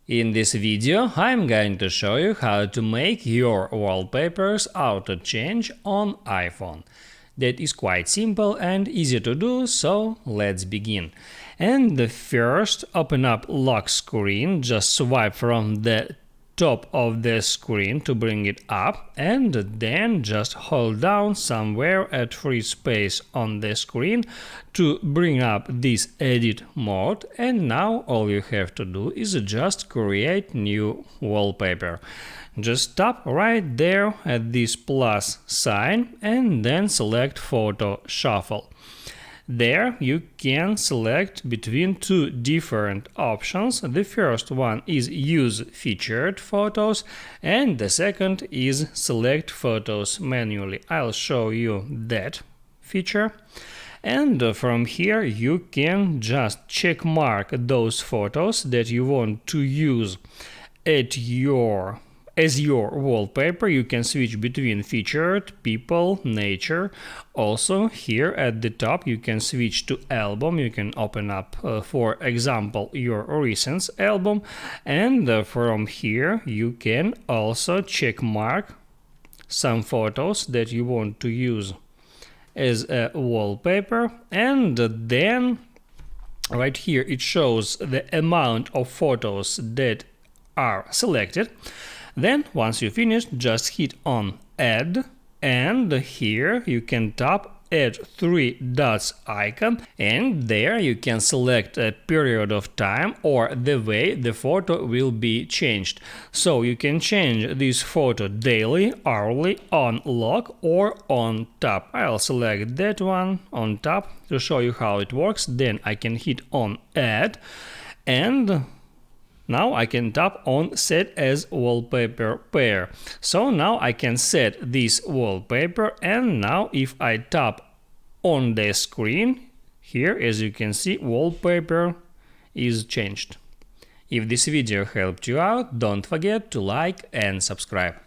In this video, I'm going to show you how to make your wallpapers auto-change on iPhone. That is quite simple and easy to do, so let's begin. And first, open up lock screen, just swipe from the top of the screen to bring it up, and then just hold down somewhere at free space on the screen to bring up this edit mode. And now all you have to do is just create new wallpaper. Just tap right there at this plus sign and then select photo shuffle. There you can select between two different options. The first one is use featured photos and the second is select photos manually. I'll show you that feature. And from here you can just check mark those photos that you want to use as your wallpaper. You can switch between featured, people, nature. Also here at the top you can switch to album. You can open up, for example, your recent album, and from here you can also check mark some photos that you want to use as a wallpaper, and then right here it shows the amount of photos that are selected. Then once you finish, just hit on add, and here you can tap add three dots icon, and there you can select a period of time or the way the photo will be changed. So you can change this photo daily, hourly, on lock or on tap. I'll select that one on tap to show you how it works. Then I can hit on add, and now I can tap on set as wallpaper pair. So now I can set this wallpaper, and now if I tap on the screen, here as you can see, wallpaper is changed. If this video helped you out, don't forget to like and subscribe.